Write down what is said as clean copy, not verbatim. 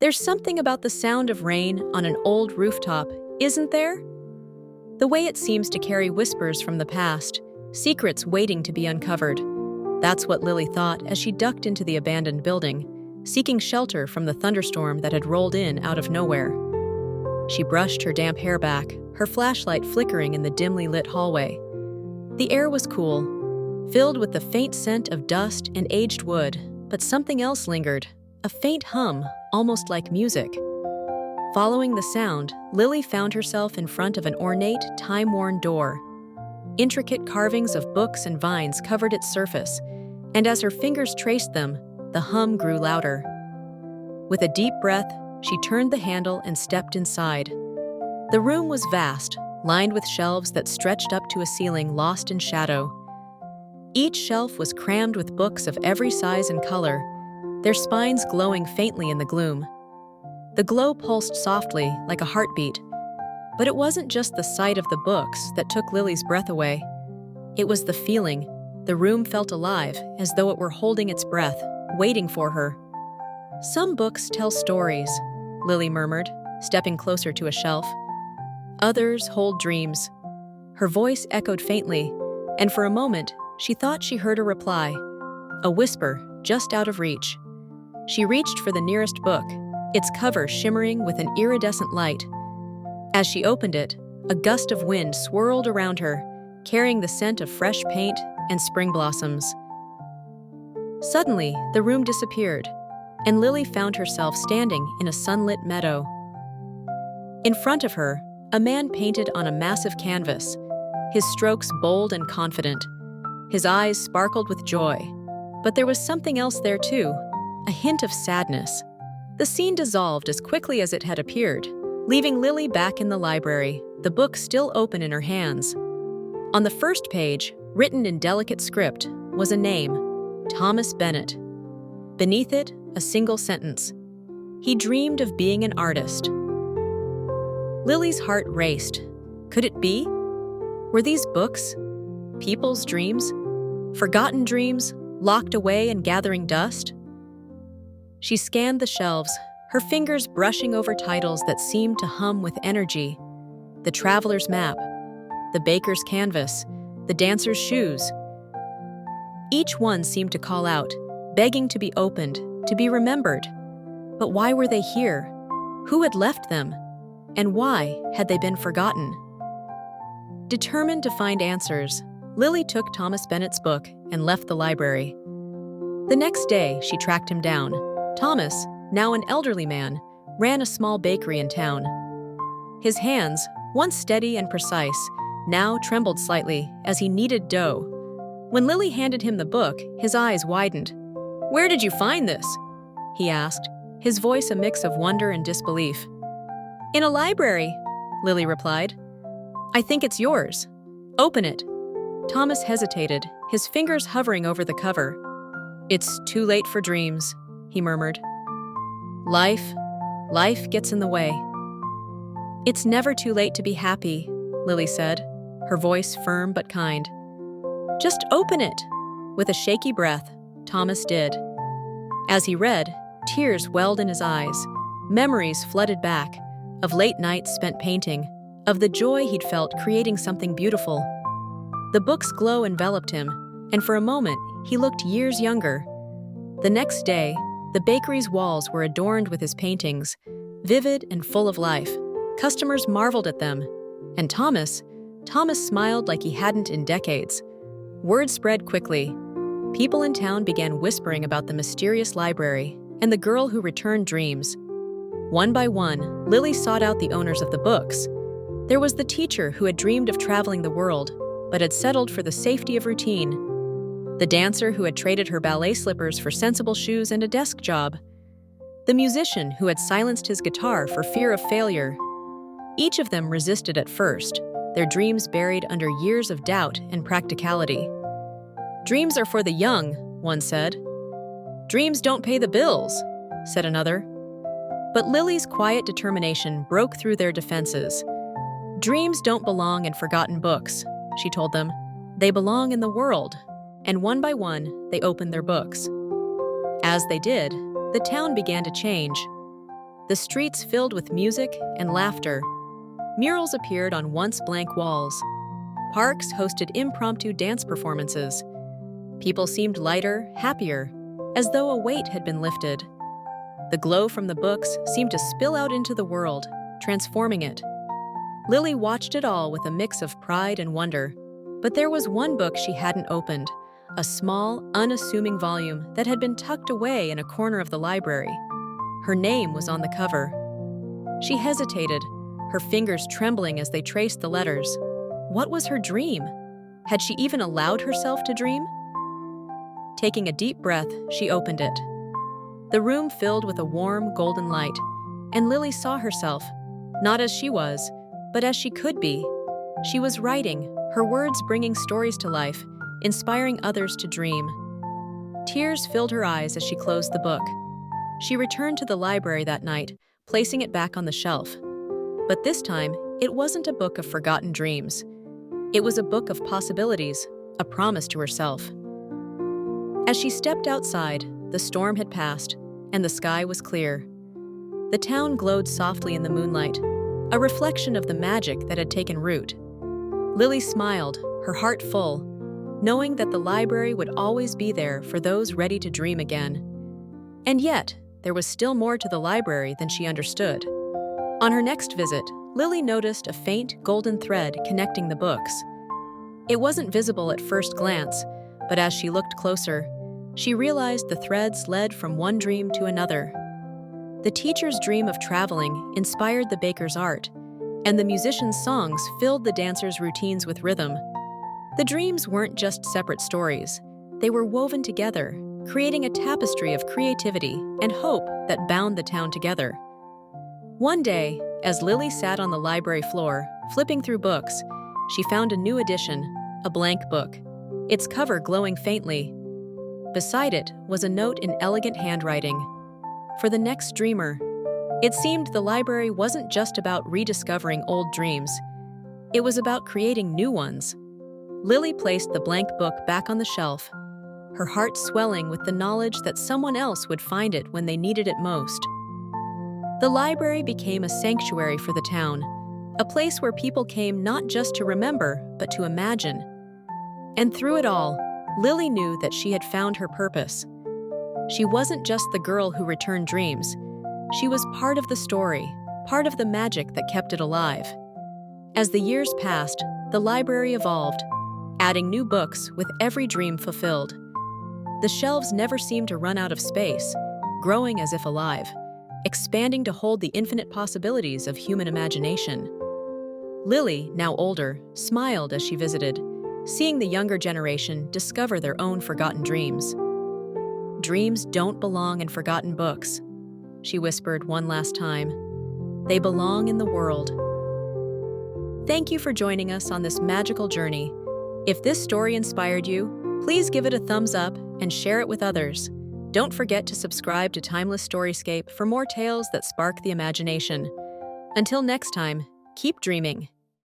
There's something about the sound of rain on an old rooftop, isn't there? The way it seems to carry whispers from the past, secrets waiting to be uncovered. That's what Lily thought as she ducked into the abandoned building, seeking shelter from the thunderstorm that had rolled in out of nowhere. She brushed her damp hair back, her flashlight flickering in the dimly lit hallway. The air was cool, filled with the faint scent of dust and aged wood, but something else lingered, a faint hum, almost like music. Following the sound, Lily found herself in front of an ornate, time-worn door. Intricate carvings of books and vines covered its surface, and as her fingers traced them, the hum grew louder. With a deep breath, she turned the handle and stepped inside. The room was vast, lined with shelves that stretched up to a ceiling lost in shadow. Each shelf was crammed with books of every size and color, their spines glowing faintly in the gloom. The glow pulsed softly, like a heartbeat. But it wasn't just the sight of the books that took Lily's breath away. It was the feeling. The room felt alive, as though it were holding its breath, waiting for her. "Some books tell stories," Lily murmured, stepping closer to a shelf. "Others hold dreams." Her voice echoed faintly, and for a moment, she thought she heard a reply, a whisper just out of reach. She reached for the nearest book, its cover shimmering with an iridescent light. As she opened it, a gust of wind swirled around her, carrying the scent of fresh paint and spring blossoms. Suddenly, the room disappeared, and Lily found herself standing in a sunlit meadow. In front of her, a man painted on a massive canvas, his strokes bold and confident. His eyes sparkled with joy. But there was something else there too, a hint of sadness. The scene dissolved as quickly as it had appeared, leaving Lily back in the library, the book still open in her hands. On the first page, written in delicate script, was a name, Thomas Bennett. Beneath it, a single sentence. He dreamed of being an artist. Lily's heart raced. Could it be? Were these books people's dreams? Forgotten dreams, locked away and gathering dust? She scanned the shelves, her fingers brushing over titles that seemed to hum with energy. The traveler's map, the baker's canvas, the dancer's shoes. Each one seemed to call out, begging to be opened, to be remembered. But why were they here? Who had left them? And why had they been forgotten? Determined to find answers, Lily took Thomas Bennett's book and left the library. The next day, she tracked him down. Thomas, now an elderly man, ran a small bakery in town. His hands, once steady and precise, now trembled slightly as he kneaded dough. When Lily handed him the book, his eyes widened. "Where did you find this?" he asked, his voice a mix of wonder and disbelief. "In a library," Lily replied. "I think it's yours. Open it." Thomas hesitated, his fingers hovering over the cover. "It's too late for dreams," he murmured. Life gets in the way." "It's never too late to be happy," Lily said, her voice firm but kind. "Just open it." With a shaky breath, Thomas did. As he read, tears welled in his eyes. Memories flooded back, of late nights spent painting, of the joy he'd felt creating something beautiful. The book's glow enveloped him, and for a moment, he looked years younger. The next day, the bakery's walls were adorned with his paintings, vivid and full of life. Customers marveled at them, and Thomas smiled like he hadn't in decades. Word spread quickly. People in town began whispering about the mysterious library and the girl who returned dreams. One by one, Lily sought out the owners of the books. There was the teacher who had dreamed of traveling the world, but had settled for the safety of routine. The dancer who had traded her ballet slippers for sensible shoes and a desk job. The musician who had silenced his guitar for fear of failure. Each of them resisted at first, their dreams buried under years of doubt and practicality. "Dreams are for the young," one said. "Dreams don't pay the bills," said another. But Lily's quiet determination broke through their defenses. "Dreams don't belong in forgotten books," she told them. "They belong in the world." And one by one, they opened their books. As they did, the town began to change. the streets filled with music and laughter. Murals appeared on once blank walls. Parks hosted impromptu dance performances. People seemed lighter, happier, as though a weight had been lifted. The glow from the books seemed to spill out into the world, transforming it. Lily watched it all with a mix of pride and wonder. But there was one book she hadn't opened, a small, unassuming volume that had been tucked away in a corner of the library. Her name was on the cover. She hesitated, her fingers trembling as they traced the letters. What was her dream? Had she even allowed herself to dream? Taking a deep breath, she opened it. The room filled with a warm, golden light, and Lily saw herself, not as she was, but as she could be. She was writing, her words bringing stories to life, inspiring others to dream. Tears filled her eyes as she closed the book. She returned to the library that night, placing it back on the shelf. But this time, it wasn't a book of forgotten dreams. It was a book of possibilities, a promise to herself. As she stepped outside, the storm had passed, and the sky was clear. The town glowed softly in the moonlight, a reflection of the magic that had taken root. Lily smiled, her heart full, knowing that the library would always be there for those ready to dream again. And yet, there was still more to the library than she understood. On her next visit, Lily noticed a faint golden thread connecting the books. It wasn't visible at first glance, but as she looked closer, she realized the threads led from one dream to another. The teacher's dream of traveling inspired the baker's art, and the musician's songs filled the dancers' routines with rhythm. The dreams weren't just separate stories. They were woven together, creating a tapestry of creativity and hope that bound the town together. One day, as Lily sat on the library floor, flipping through books, she found a new edition, a blank book, its cover glowing faintly. Beside it was a note in elegant handwriting. For the next dreamer. It seemed the library wasn't just about rediscovering old dreams. It was about creating new ones. Lily placed the blank book back on the shelf, her heart swelling with the knowledge that someone else would find it when they needed it most. The library became a sanctuary for the town, a place where people came not just to remember, but to imagine. And through it all, Lily knew that she had found her purpose. She wasn't just the girl who returned dreams. She was part of the story, part of the magic that kept it alive. As the years passed, the library evolved, adding new books with every dream fulfilled. The shelves never seemed to run out of space, growing as if alive, expanding to hold the infinite possibilities of human imagination. Lily, now older, smiled as she visited, seeing the younger generation discover their own forgotten dreams. Dreams don't belong in forgotten books, she whispered one last time. They belong in the world. Thank you for joining us on this magical journey. If this story inspired you, please give it a thumbs up and share it with others. Don't forget to subscribe to Timeless Storyscape for more tales that spark the imagination. Until next time, keep dreaming.